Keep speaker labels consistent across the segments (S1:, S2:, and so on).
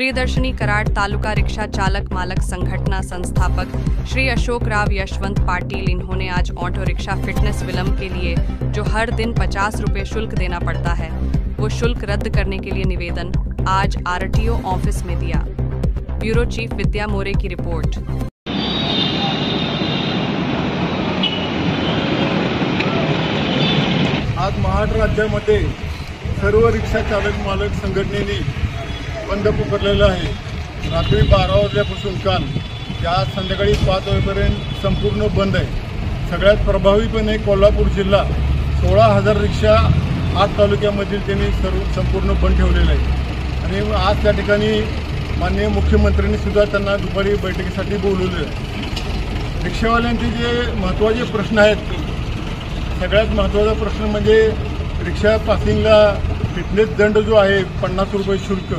S1: प्रियदर्शनी कराड तालुका rickshaw चालक मालक संगठना संस्थापक श्री अशोक राव यशवंत पाटिल, इन्होंने आज ऑटो रिक्शा फिटनेस विलंब के लिए जो हर दिन 50 रुपये शुल्क देना पड़ता है, वो शुल्क रद्द करने के लिए निवेदन आज आरटीओ ऑफिस में दिया। ब्यूरो चीफ विद्या मोरे की रिपोर्ट।
S2: आज महाराष्ट्र राज्यामध्ये सर्व रिक्षा चालक मालक संघटनेने बंद पुकारलेला आहे। रात्री 12 वाजल्यापासून काल त्या संध्याकाळी 5 वाजेपर्यंत संपूर्ण बंद आहे। सगळ्यात प्रभावीपणे कोल्हापूर जिल्हा 16,000 रिक्षा 8 तालुक्यामधील त्यांनी संपूर्ण बंद ठेवलेलं आहे। आणि आज त्या ठिकाणी माननीय मुख्यमंत्र्यांनी सुद्धा त्यांना दुपारी बैठकीसाठी बोलवलेलं आहे। रिक्षावाल्यांचे जे महत्त्वाचे प्रश्न आहेत, सगळ्यात महत्त्वाचा प्रश्न म्हणजे रिक्षा पासिंगला फिटनेस दंड जो आहे 50 रुपये शुल्क।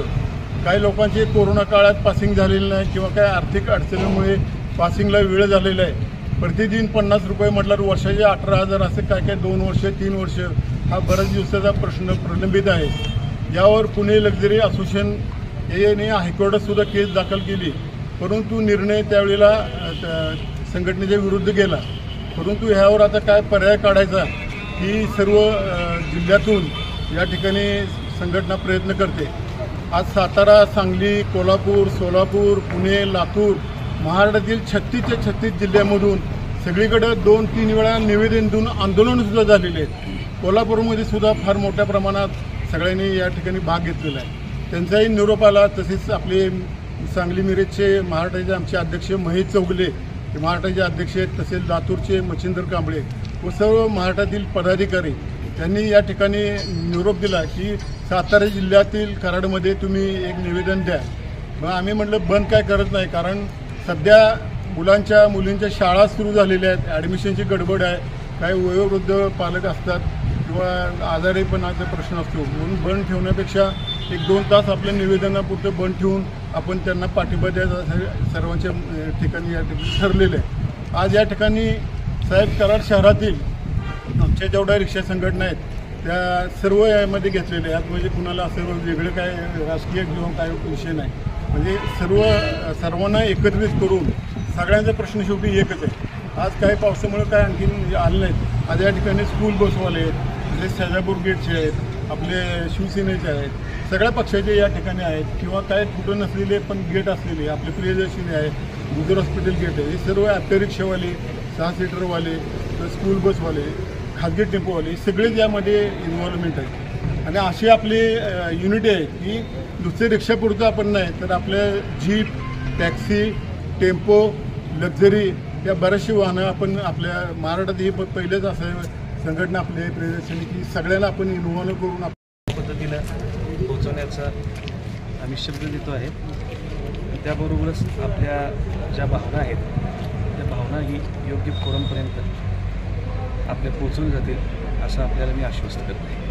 S2: काही लोकांचे कोरोना काळात पासिंग झालेलं नाही किंवा काय आर्थिक अडचणीमुळे पासिंगला वेळ झालेला आहे। प्रतिदिन 50 रुपये म्हटल्यावर वर्षाचे 18,000 असे काय 2 वर्ष 3 वर्ष हा बऱ्याच दिवसाचा प्रश्न प्रलंबित आहे। यावर पुणे लक्झरी असोसिएशन याने हायकोर्टात सुद्धा केस दाखल केली, परंतु निर्णय त्यावेळेला संघटनेच्या विरुद्ध गेला। परंतु ह्यावर आता काय पर्याय काढायचा ही सर्व जिल्ह्यातून या ठिकाणी संघटना प्रयत्न करते। आज सातारा, सांगली, कोल्हापूर, सोलापूर, पुणे, लातूर महाराष्ट्रातील 36 ते 36 जिल्ह्यामधून सगळीकडे 2-3 वेळा निवेदन देऊन आंदोलनसुद्धा झालेले आहेत। कोल्हापूरमध्ये सुद्धा फार मोठ्या प्रमाणात सगळ्यांनी या ठिकाणी भाग घेतलेला आहे। त्यांचाही निरोप आला। तसेच आपले सांगली मिरजचे महाराष्ट्राचे आमचे अध्यक्ष महेश चौगले महाराष्ट्राचे अध्यक्ष आहेत, तसेच लातूरचे मच्छिंद्र कांबळे व सर्व महाराष्ट्रातील पदाधिकारी त्यांनी या ठिकाणी निरोप दिला की सातारा जिल्ह्यातील कराडमध्ये तुम्ही एक निवेदन द्या। मग आम्ही म्हटलं बंद काय करत नाही, कारण सध्या मुलींच्या शाळा सुरू झालेल्या आहेत, ॲडमिशनची गडबड आहे, काही वयोवृद्ध पालक असतात किंवा आजारीपणाचा प्रश्न असतो, म्हणून बंद ठेवण्यापेक्षा 1-2 तास आपल्या निवेदनापुरतं बंद ठेवून आपण त्यांना पाठिंबा द्यायचा सर्वांच्या ठिकाणी या ठिकाणी ठरलेलं आहे। आज या ठिकाणी साहेब कराड शहरातील आमच्या जेवढ्या रिक्षा संघटना आहेत त्या सर्व यामध्ये घेतलेले आहेत। म्हणजे कुणाला असं वेगळं काय राजकीय किंवा काय विषय नाही, म्हणजे सर्वांना एकत्रित करून सगळ्यांचा प्रश्न शेवटी एकच आहे। आज काही पावसामुळे काय आणखीन आलं नाहीत। आज या ठिकाणी स्कूल बसवाले आहेत, जे शजापूर गेटचे आहेत, आपले शिवसेनेचे आहेत, सगळ्या पक्षाचे या ठिकाणी आहेत, किंवा काय कुठं नसलेले पण गेट असलेले आपले प्रियदर्शनी आहे, गुजर हॉस्पिटल गेट आहे, हे सर्व ॲप्टे रिक्षावाले, 6 सीटरवाले, स्कूल बसवाले, खाजगी टेम्पोवाले सगळेच यामध्ये इन्व्हॉल्वमेंट आहे। आणि अशी आपली युनिटी आहे की नुसते रिक्षापुरतं आपण नाही तर आपल्या जीप, टॅक्सी, टेम्पो, लक्झरी या बऱ्याचशी वाहनं आपण आपल्या महाराष्ट्रात ही पहिलेच असं संघटना आपली प्रियदर्शनी की सगळ्यांना आपण इन्व्हॉल्व करून
S3: पद्धतीनं पोहोचवण्याचा आम्ही शब्द देतो आहे। त्याबरोबरच आपल्या ज्या भावना आहेत त्या भावना ही योग्य फोरमपर्यंत आपल्या पोहोचून जातील असं आपल्याला मी आश्वस्त करतो आहे।